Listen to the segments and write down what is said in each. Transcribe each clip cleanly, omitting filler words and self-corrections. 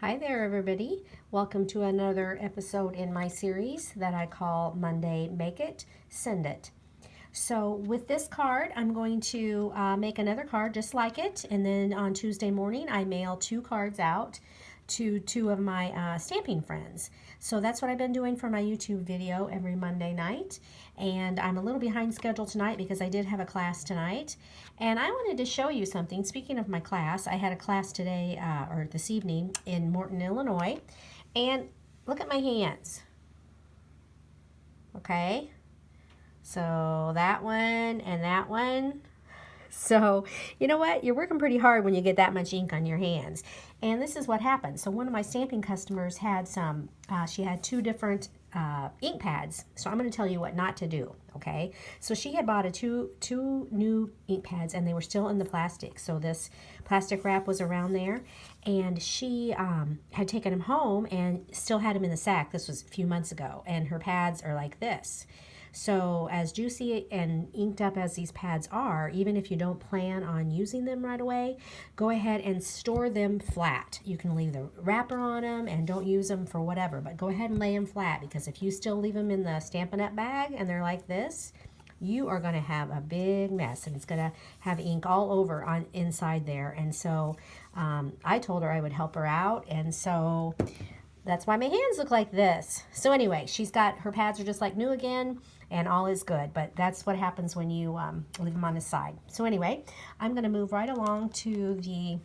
Hi there, everybody. Welcome to another episode in my series that I call Monday Make It, Send It. So, with this card, I'm going to make another card just like it, and then on Tuesday morning, I mail 2 cards out to 2 of my stamping friends. So that's what I've been doing for my YouTube video every Monday night. And I'm a little behind schedule tonight because I did have a class tonight. And I wanted to show you something. Speaking of my class, I had a class today or this evening in Morton, Illinois. And look at my hands. Okay. So that one and that one. So, you know what? You're working pretty hard when you get that much ink on your hands. And this is what happened. So one of my stamping customers had she had 2 different ink pads. So I'm going to tell you what not to do, okay? So she had bought two new ink pads, and they were still in the plastic. So this plastic wrap was around there, and she had taken them home and still had them in the sack. This was a few months ago, and her pads are like this. So as juicy and inked up as these pads are, even if you don't plan on using them right away, go ahead and store them flat. You can leave the wrapper on them and don't use them for whatever, but go ahead and lay them flat, because if you still leave them in the Stampin' Up! Bag and they're like this, you are going to have a big mess, and it's going to have ink all over on inside there. And so I told her I would help her out, and so that's why my hands look like this. So anyway, she's got, her pads are just like new again, and all is good. But that's what happens when you leave them on the side. So anyway, I'm going to move right along to the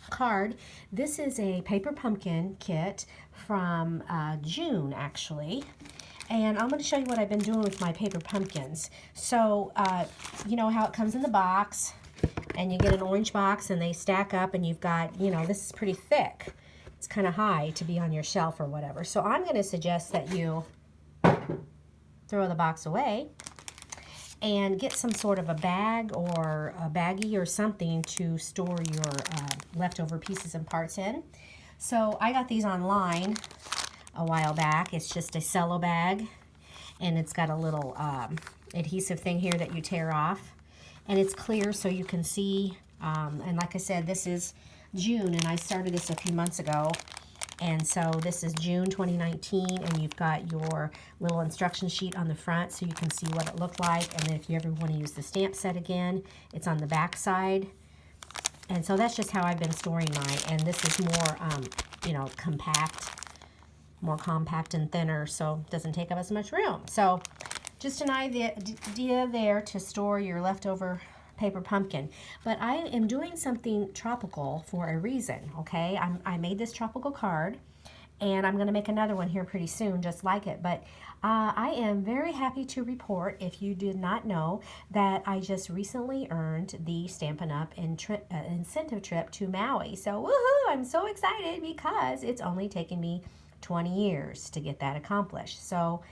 card. This is a paper pumpkin kit from June, actually. And I'm going to show you what I've been doing with my paper pumpkins. So, you know how it comes in the box, and you get an orange box, and they stack up, and you've got, this is pretty thick. It's kind of high to be on your shelf or whatever. So I'm going to suggest that you throw the box away and get some sort of a bag or a baggie or something to store your leftover pieces and parts in. So I got these online a while back. It's just a cello bag, and it's got a little adhesive thing here that you tear off, and it's clear so you can see. And like I said, this is June, and I started this a few months ago. And so this is June 2019, and you've got your little instruction sheet on the front so you can see what it looked like. And then if you ever want to use the stamp set again, it's on the back side. And so that's just how I've been storing mine. And this is more, compact, more compact and thinner, so it doesn't take up as much room. So just an idea there to store your leftover paper pumpkin. But I am doing something tropical for a reason, okay? I made this tropical card, and I'm going to make another one here pretty soon just like it. But I am very happy to report, if you did not know, that I just recently earned the Stampin' Up! Incentive trip to Maui. So woohoo! I'm so excited because it's only taken me 20 years to get that accomplished. So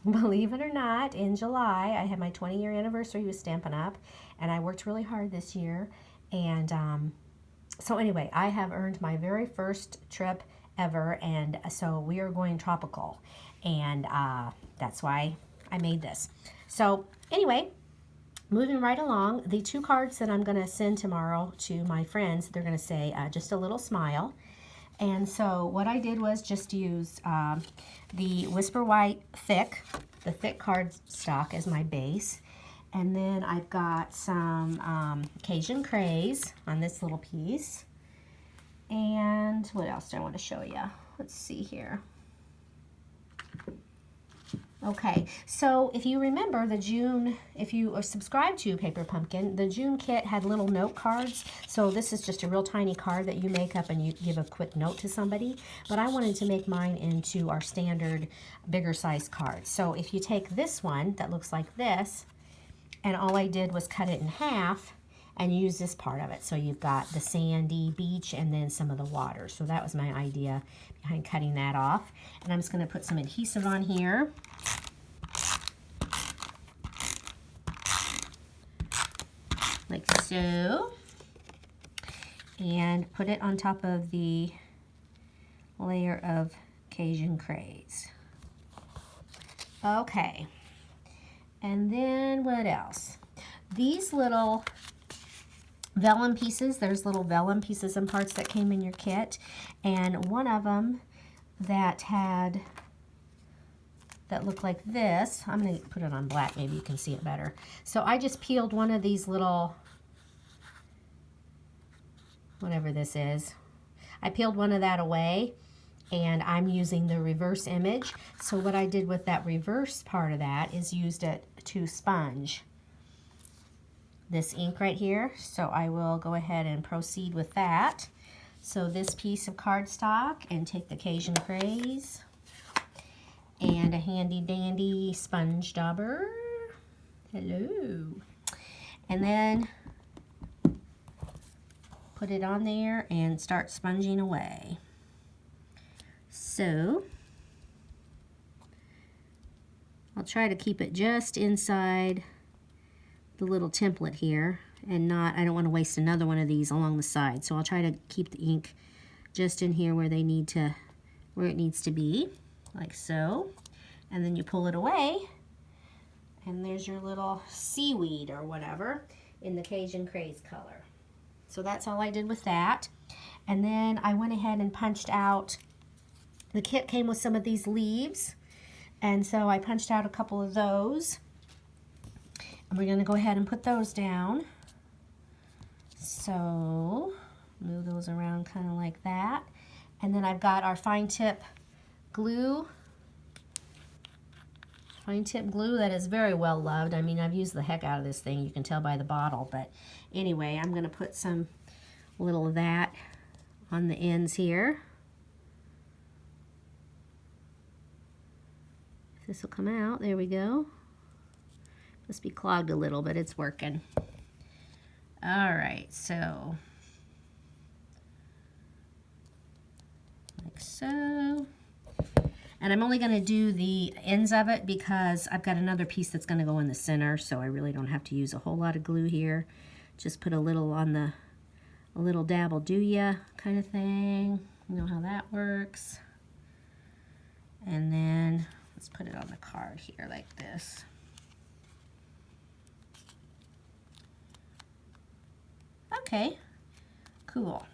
believe it or not, in July, I had my 20-year anniversary with Stampin' Up!, and I worked really hard this year. And so anyway, I have earned my very first trip ever, and so we are going tropical. And that's why I made this. So anyway, moving right along, the 2 cards that I'm going to send tomorrow to my friends, they're going to say just a little smile. And so what I did was just use the Whisper White thick, the thick card stock as my base. And then I've got some Cajun Craze on this little piece. And what else do I want to show you? Let's see here. Okay, so if you remember the June, if you are subscribed to Paper Pumpkin, the June kit had little note cards. So this is just a real tiny card that you make up and you give a quick note to somebody. But I wanted to make mine into our standard bigger size cards. So if you take this one that looks like this, and all I did was cut it in half and use this part of it. So you've got the sandy beach and then some of the water. So that was my idea behind cutting that off. And I'm just going to put some adhesive on here. Like so. And put it on top of the layer of Cajun Craze. Okay. And then what else? These little vellum pieces. There's little vellum pieces and parts that came in your kit, and one of them that looked like this. I'm going to put it on black, maybe you can see it better. So I just peeled one of these little, whatever this is, I peeled one of that away, and I'm using the reverse image. So what I did with that reverse part of that is used it to sponge this ink right here. So I will go ahead and proceed with that. So this piece of cardstock, and take the Cajun Craze and a handy dandy sponge dauber. Hello. And then put it on there and start sponging away. So I'll try to keep it just inside the little template here, and not, I don't want to waste another one of these along the side. So I'll try to keep the ink just in here where it needs to be, like so. And then you pull it away, and there's your little seaweed or whatever in the Cajun Craze color. So that's all I did with that. And then I went ahead and punched out, the kit came with some of these leaves, and so I punched out a couple of those. And we're going to go ahead and put those down. So move those around kind of like that. And then I've got our fine tip glue. Fine tip glue that is very well loved. I mean, I've used the heck out of this thing. You can tell by the bottle. But anyway, I'm going to put some little of that on the ends here. If this will come out, there we go. Must be clogged a little, but it's working. All right, so like so. And I'm only going to do the ends of it because I've got another piece that's going to go in the center, so I really don't have to use a whole lot of glue here. Just put a little on the, a little dab will do ya kind of thing. You know how that works. And then let's put it on the card here like this. Okay, cool.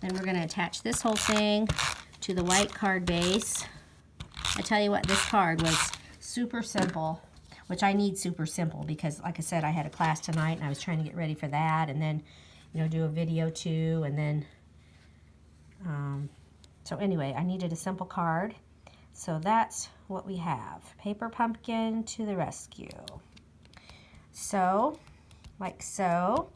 Then we're going to attach this whole thing to the white card base. I tell you what, this card was super simple, which I need super simple because, like I said, I had a class tonight and I was trying to get ready for that, and then, you know, do a video too, and then, so anyway, I needed a simple card. So that's what we have. Paper pumpkin to the rescue. So, like so.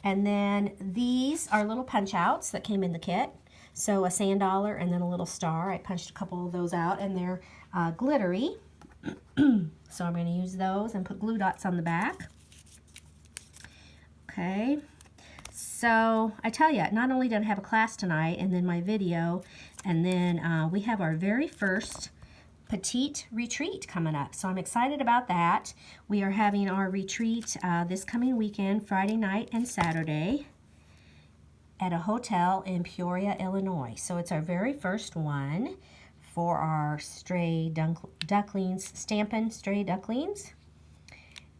And then these are little punch outs that came in the kit. So a sand dollar and then a little star. I punched a couple of those out, and they're glittery. So I'm going to use those and put glue dots on the back. Okay. So I tell you, not only did I have a class tonight and then my video, and then we have our very first petite retreat coming up. So I'm excited about that. We are having our retreat this coming weekend, Friday night and Saturday, at a hotel in Peoria, Illinois. So it's our very first one for our stray ducklings, Stampin' Stray Ducklings.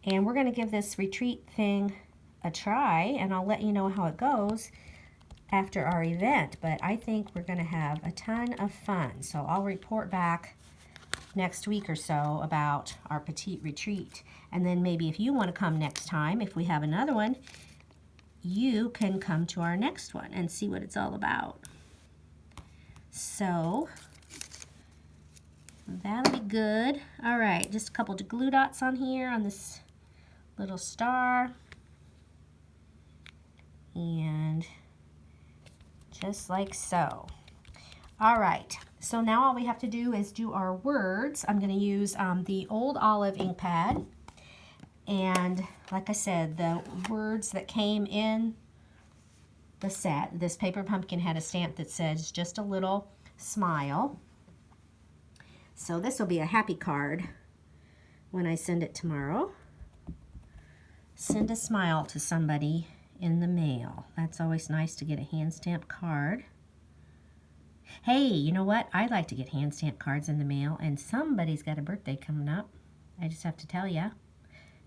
And we're going to give this retreat thing a try, and I'll let you know how it goes after our event. But I think we're going to have a ton of fun. So I'll report back next week or so about our petite retreat. And then maybe if you want to come next time, if we have another one, you can come to our next one and see what it's all about. So that'll be good. All right, just a couple of glue dots on here on this little star. And just like so. All right, so now all we have to do is do our words. I'm going to use the Old Olive ink pad. And like I said, the words that came in the set, this paper pumpkin had a stamp that says just a little smile. So this will be a happy card when I send it tomorrow. Send a smile to somebody in the mail. That's always nice to get a hand stamped card. Hey, you know what? I like to get hand-stamped cards in the mail, and somebody's got a birthday coming up. I just have to tell ya.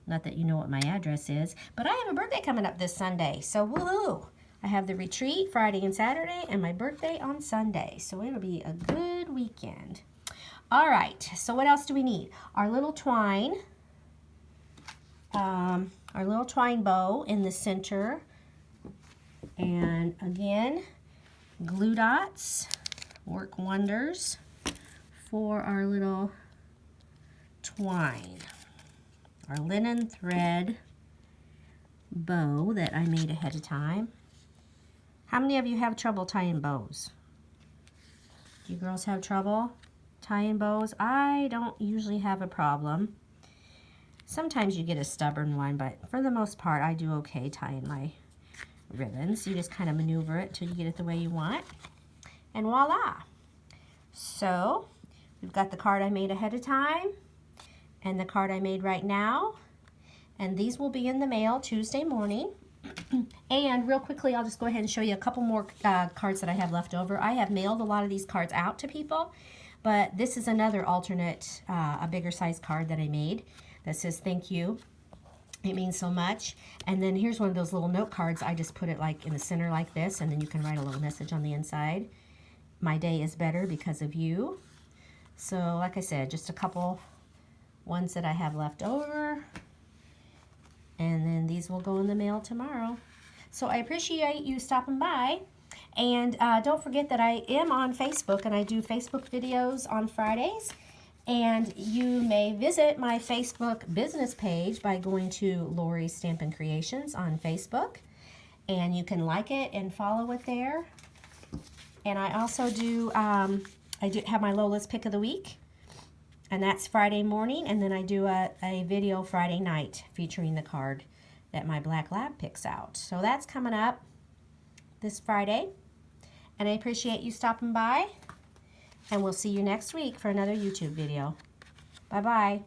Not that you know what my address is, but I have a birthday coming up this Sunday, so woohoo! I have the retreat Friday and Saturday and my birthday on Sunday, so it'll be a good weekend. All right, so what else do we need? Our little twine bow in the center, and again, glue dots work wonders for our little twine. Our linen thread bow that I made ahead of time. How many of you have trouble tying bows? Do you girls have trouble tying bows? I don't usually have a problem. Sometimes you get a stubborn one, but for the most part, I do okay tying my ribbons. You just kind of maneuver it till you get it the way you want. And voila! So, we've got the card I made ahead of time and the card I made right now. And these will be in the mail Tuesday morning. And real quickly, I'll just go ahead and show you a couple more cards that I have left over. I have mailed a lot of these cards out to people, but this is another alternate, a bigger size card that I made that says thank you. It means so much. And then here's one of those little note cards. I just put it like in the center like this, and then you can write a little message on the inside. My day is better because of you. So like I said, just a couple ones that I have left over. And then these will go in the mail tomorrow. So I appreciate you stopping by. And don't forget that I am on Facebook, and I do Facebook videos on Fridays. And you may visit my Facebook business page by going to Lori Stampin' Creations on Facebook. And you can like it and follow it there. And I also do, I do have my Lola's Pick of the Week. And that's Friday morning. And then I do a video Friday night featuring the card that my Black Lab picks out. So that's coming up this Friday. And I appreciate you stopping by. And we'll see you next week for another YouTube video. Bye-bye.